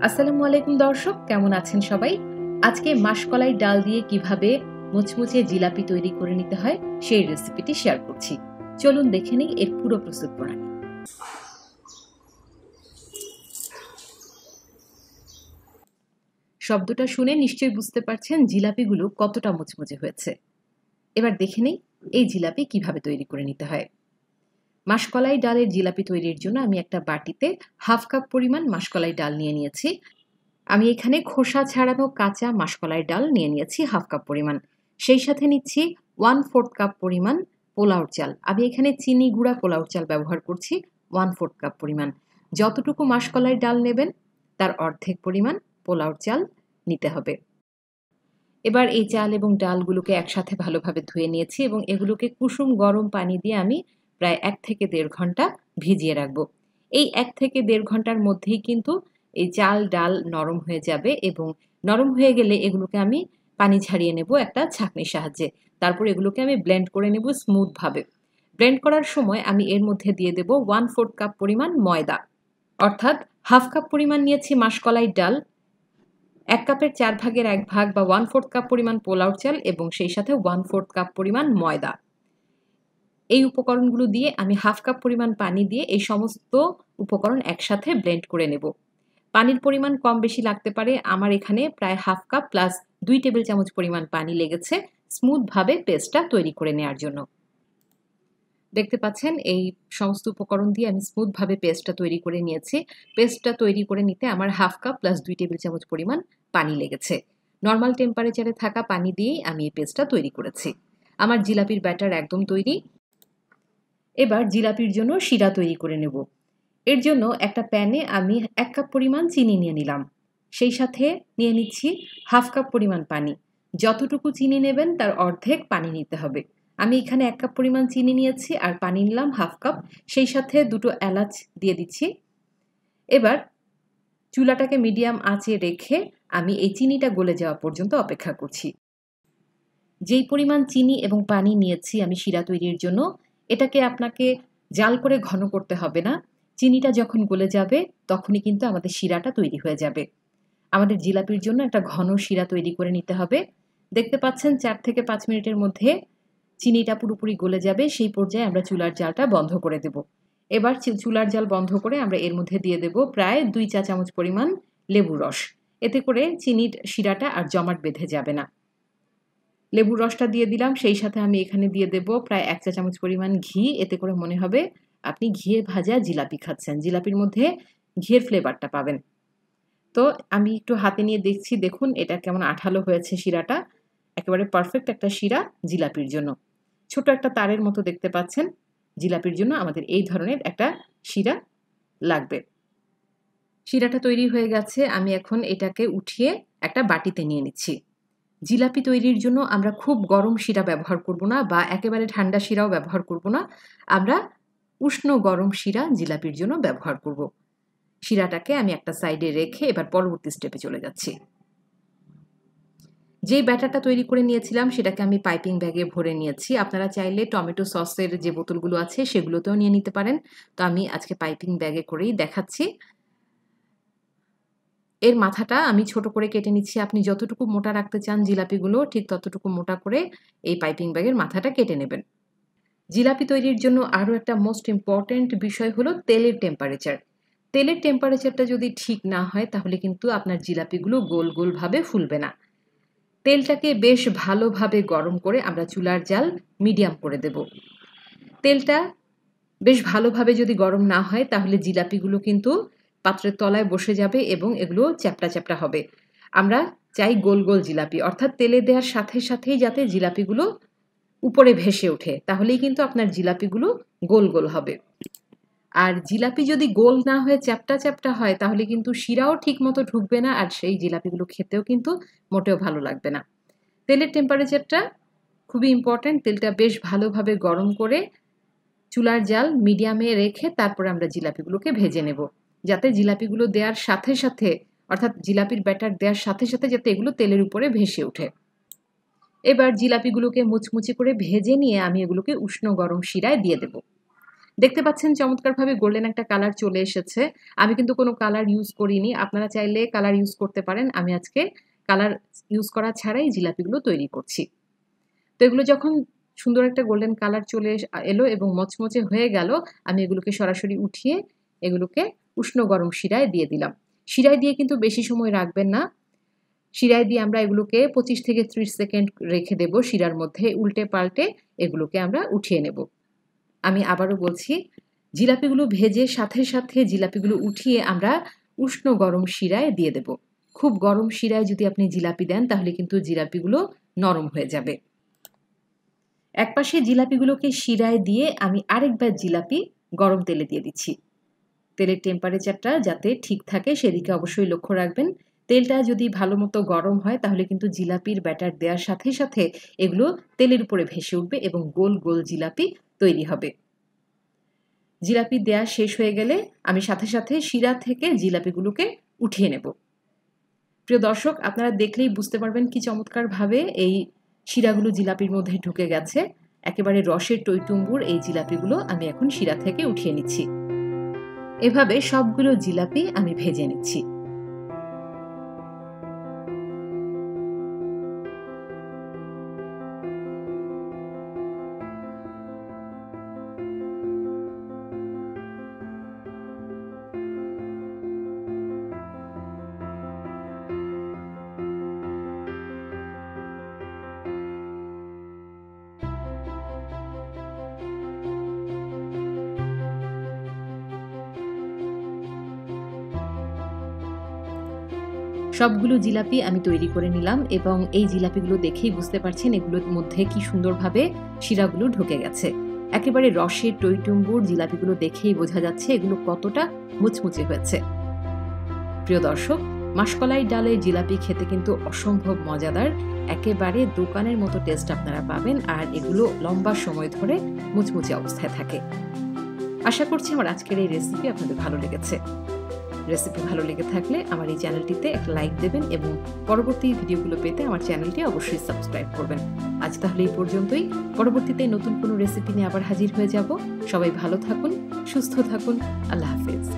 আসসালামু আলাইকুম দর্শক, কেমন আছেন সবাই? আজকে মাসকলাই ডাল দিয়ে কিভাবে মুচমুচে জিলাপি তৈরি করে নিতে হয় সেই রেসিপিটি শেয়ার করছি। চলুন দেখে নিই এর পুরো প্রস্তুত প্রণালী। শব্দটা শুনে নিশ্চয়ই বুঝতে পারছেন জিলাপিগুলো কতটা মুচমুচে হয়েছে। এবার দেখে নিই এই জিলাপি কিভাবে তৈরি করে নিতে হয়। মাসকলাই ডালের জিলাপি তৈরির জন্য আমি একটা বাটিতে হাফ কাপ পরিমাণ মাসকলাই ডাল নিয়েছি। আমি এখানে খোসা ছাড়ানো কাঁচা মাসকলাই ডাল নিয়েছি হাফ কাপ পরিমাণ। সেই সাথে নিচ্ছি 1/4 কাপ পরিমাণ পোলাওর চাল। আমি এখানে চিনি গুঁড়া পোলাওর চাল ব্যবহার করছি 1/4 কাপ পরিমাণ। যতটুকু মাসকলাই ডাল নেবেন তার অর্ধেক পরিমাণ পোলাওর চাল নিতে হবে। এবার এই চাল এবং ডালগুলোকে একসাথে ভালোভাবে ধুয়ে নিয়েছি এবং এগুলোকে কুসুম গরম পানি দিয়ে আমি প্রায় 1 থেকে 1.5 ঘন্টা ভিজিয়ে রাখবো। এই 1 থেকে 1.5 ঘন্টার মধ্যেই কিন্তু এই চাল ডাল নরম হয়ে যাবে এবং নরম হয়ে গেলে এগুলোকে আমি পানি ঝারিয়ে নেব একটা ছাঁকনির সাহায্যে। তারপর এগুলোকে আমি ব্লেন্ড করে নেব স্মুথভাবে। ব্লেন্ড করার সময় আমি এর মধ্যে দিয়ে দেব 1/4 কাপ পরিমাণ ময়দা, অর্থাৎ হাফ কাপ পরিমাণ নিয়েছি মাসকলাই ডাল, 1 কাপের 4 ভাগের 1 ভাগ বা 1/4 কাপ পরিমাণ পোলাও চাল এবং সেই সাথে 1/4 কাপ পরিমাণ ময়দা। এই উপকরণগুলো দিয়ে আমি হাফ কাপ পরিমাণ পানি দিয়ে এই সমস্ত উপকরণ একসাথে ব্লেন্ড করে নেব। পানির পরিমাণ কম বেশি লাগতে পারে, আমার এখানে প্রায় হাফ কাপ প্লাস 2 টেবিল চামচ পরিমাণ পানি লেগেছে স্মুথভাবে পেস্টটা তৈরি করে নেওয়ার জন্য। দেখতে পাচ্ছেন এই সমস্ত উপকরণ দিয়ে আমি স্মুথভাবে পেস্টটা তৈরি করে নিয়েছি। পেস্টটা তৈরি করে নিতে আমার হাফ কাপ প্লাস 2 টেবিল চামচ পরিমাণ পানি লেগেছে। নর্মাল টেম্পারেচারে থাকা পানি দিয়েই আমি এই পেস্টটা তৈরি করেছি। আমার জিলাপির ব্যাটার একদম তৈরি। এবার জিলাপির জন্য শিরা তৈরি করে নেব। এর জন্য একটা প্যানে আমি 1 কাপ পরিমাণ চিনি নিয়ে নিলাম। সেই সাথে নিয়ে নিচ্ছি হাফ কাপ পরিমাণ পানি। যতটুকু চিনি নেবেন তার অর্ধেক পানি নিতে হবে। আমি এখানে 1 কাপ পরিমাণ চিনি নিয়েছি আর পানি নিলাম হাফ কাপ। সেই সাথে 2টো এলাচ দিয়ে দিচ্ছি। এবার চুলাটাকে মিডিয়াম আঁচে রেখে আমি এই চিনিটা গলে যাওয়া পর্যন্ত অপেক্ষা করছি। যেই পরিমাণ চিনি এবং পানি নিয়েছি আমি শিরা তৈরির জন্য, এটাকে আপনাকে জাল করে ঘন করতে হবে না। চিনিটা যখন গলে যাবে তখনই কিন্তু আমাদের শিরাটা তৈরি হয়ে যাবে। আমাদের জিলাপির জন্য একটা ঘন শিরা তৈরি করে নিতে হবে। দেখতে পাচ্ছেন 4 থেকে 5 মিনিটের মধ্যে চিনিটা পুরোপুরি গলে যাবে। সেই পর্যায়ে আমরা চুলার জালটা বন্ধ করে দেব। এবার চুলার জাল বন্ধ করে আমরা এর মধ্যে দিয়ে দেব প্রায় 2 চা চামচ পরিমাণ লেবুর রস। এতে করে চিনির শিরাটা আর জমাট বেঁধে যাবে না। লেবুর রসটা দিয়ে দিলাম, সেই সাথে আমি এখানে দিয়ে দেব প্রায় 1 চা চামচ পরিমাণ ঘি। এতে করে মনে হবে আপনি ঘিয়ে ভাজা জিলাপি খাচ্ছেন। জিলাপির মধ্যে ঘিয়ের ফ্লেভারটা পাবেন। তো আমি একটু হাতে নিয়ে দেখছি, দেখুন এটা কেমন আঠালো হয়েছে শিরাটা। একেবারে পারফেক্ট একটা শিরা জিলাপির জন্য। ছোট একটা তারের মতো দেখতে পাচ্ছেন। জিলাপির জন্য আমাদের এই ধরনের একটা শিরা লাগবে। শিরাটা তৈরি হয়ে গেছে, আমি এখন এটাকে উঠিয়ে একটা বাটিতে নিয়ে নিচ্ছি। জিলাপি তৈরির জন্য আমরা খুব গরম শিরা ব্যবহার করব না বা একেবারে ঠান্ডা শিরাও ব্যবহার করব না। আমরা উষ্ণ গরম শিরা জিলাপির জন্য ব্যবহার করব। শিরাটাকে আমি একটা সাইডে রেখে এবার পরবর্তী স্টেপে চলে যাচ্ছি। যে ব্যাটারটা তৈরি করে নিয়েছিলাম সেটাকে আমি পাইপিং ব্যাগে ভরে নিয়েছি। আপনারা চাইলে টমেটো সসের যে বোতলগুলো আছে সেগুলোতেও নিয়ে নিতে পারেন। তো আমি আজকে পাইপিং ব্যাগে করেই দেখাচ্ছি। এর মাথাটা আমি ছোট করে কেটে নিচ্ছি। আপনি যতটুকু মোটা রাখতে চান জিলাপিগুলো ঠিক ততটুকু মোটা করে এই পাইপিং ব্যাগের মাথাটা কেটে নেবেন। জিলাপি তৈরির জন্য আরও একটা মোস্ট ইম্পর্ট্যান্ট বিষয় হলো তেলের টেম্পারেচার। তেলের টেম্পারেচারটা যদি ঠিক না হয় তাহলে কিন্তু আপনার জিলাপিগুলো গোল গোলভাবে ফুলবে না। তেলটাকে বেশ ভালোভাবে গরম করে আমরা চুলার জাল মিডিয়াম করে দেব। তেলটা বেশ ভালোভাবে যদি গরম না হয় তাহলে জিলাপিগুলো কিন্তু পাত্রের তলায় বসে যাবে এবং এগুলো চ্যাপ্টা চ্যাপ্টা হবে। আমরা চাই গোল গোল জিলাপি, অর্থাৎ তেলে দেওয়ার সাথে সাথেই যাতে জিলাপিগুলো উপরে ভেসে ওঠে, তাহলেই কিন্তু আপনার জিলাপিগুলো গোল গোল হবে। আর জিলাপি যদি গোল না হয়ে চ্যাপ্টা চ্যাপ্টা হয় তাহলে কিন্তু শিরাও ঠিক মতো ঢুকবে না আর সেই জিলাপিগুলো খেতেও কিন্তু মোটেও ভালো লাগবে না। তেলের টেম্পারেচারটা খুবই ইম্পর্ট্যান্ট। তেলটা বেশ ভালোভাবে গরম করে চুলার জাল মিডিয়ামে রেখে তারপরে আমরা জিলাপিগুলোকে ভেজে নেব, যাতে জিলাপিগুলো দেওয়ার সাথে সাথে, অর্থাৎ জিলাপির ব্যাটার দেওয়ার সাথে সাথে যাতে এগুলো তেলের উপরে ভেসে ওঠে। এবার জিলাপিগুলোকে মুচমুচে করে ভেজে নিয়ে আমি এগুলোকে উষ্ণ গরম শিরায় দিয়ে দেব। দেখতে পাচ্ছেন চমৎকারভাবে গোল্ডেন একটা কালার চলে এসেছে। আমি কিন্তু কোনো কালার ইউজ করিনি। আপনারা চাইলে কালার ইউজ করতে পারেন। আমি আজকে কালার ইউজ করা ছাড়াই জিলাপিগুলো তৈরি করছি। তো এগুলো যখন সুন্দর একটা গোল্ডেন কালার চলে এলো এবং মচমচে হয়ে গেল, আমি এগুলোকে সরাসরি উঠিয়ে এগুলোকে উষ্ণ গরম শিরায় দিয়ে দিলাম। শিরায় দিয়ে কিন্তু বেশি সময় রাখবেন না। শিরায় দিয়ে আমরা এগুলোকে 25 থেকে 30 সেকেন্ড রেখে দেব শিরার মধ্যে, উল্টে পাল্টে এগুলোকে আমরা উঠিয়ে নেব। আমি আবারও বলছি, জিলাপিগুলো ভেজে সাথে সাথে জিলাপিগুলো উঠিয়ে আমরা উষ্ণ গরম শিরায় দিয়ে দেব। খুব গরম শিরায় যদি আপনি জিলাপি দেন তাহলে কিন্তু জিলাপিগুলো নরম হয়ে যাবে। একপাশে জিলাপিগুলোকে শিরায় দিয়ে আমি আরেকবার জিলাপি গরম তেলে দিয়ে দিচ্ছি। তেলের টেম্পারেচারটা যাতে ঠিক থাকে সেদিকে অবশ্যই লক্ষ্য রাখবেন। তেলটা যদি ভালো মতো গরম হয় তাহলে কিন্তু জিলাপির ব্যাটার দেওয়ার সাথে সাথে এগুলো তেলের উপরে ভেসে উঠবে এবং গোল গোল জিলাপি তৈরি হবে। জিলাপি দেওয়া শেষ হয়ে গেলে আমি সাথে সাথে শিরা থেকে জিলাপিগুলোকে উঠিয়ে নেব। প্রিয় দর্শক, আপনারা দেখলেই বুঝতে পারবেন কি চমৎকারভাবে এই শিরাগুলো জিলাপির মধ্যে ঢুকে গেছে। একেবারে রসের টইটুম্বুর এই জিলাপিগুলো আমি এখন শিরা থেকে উঠিয়ে নিচ্ছি। এভাবে সবগুলো জিলাপি আমি ভেজে নিচ্ছি। সবগুলো জিলাপি আমি তৈরি করে নিলাম এবং এই জিলাপিগুলো দেখেই বুঝতে পারছেন এগুলোর মধ্যে কি সুন্দরভাবে শিরাগুলো ঢুকে গেছে। একেবারে রসের টইটুম্বুর জিলাপিগুলো দেখেই বোঝা যাচ্ছে এগুলো কতটা মুচমুচে হয়েছে। প্রিয় দর্শক, মাসকলাই ডালের জিলাপি খেতে কিন্তু অসম্ভব মজাদার। একেবারে দোকানের মতো টেস্ট আপনারা পাবেন আর এগুলো লম্বা সময় ধরে মুচমুচে অবস্থায় থাকে। আশা করছি আমার আজকের এই রেসিপি আপনাদের ভালো লেগেছে। রেসিপি ভালো লেগে থাকলে আমার এই চ্যানেলটিতে একটা লাইক দেবেন এবং পরবর্তী ভিডিওগুলো পেতে আমার চ্যানেলটি অবশ্যই সাবস্ক্রাইব করবেন। আজ তাহলে এই পর্যন্তই। পরবর্তীতে নতুন কোনো রেসিপি নিয়ে আবার হাজির হয়ে যাব। সবাই ভালো থাকুন, সুস্থ থাকুন। আল্লাহ হাফেজ।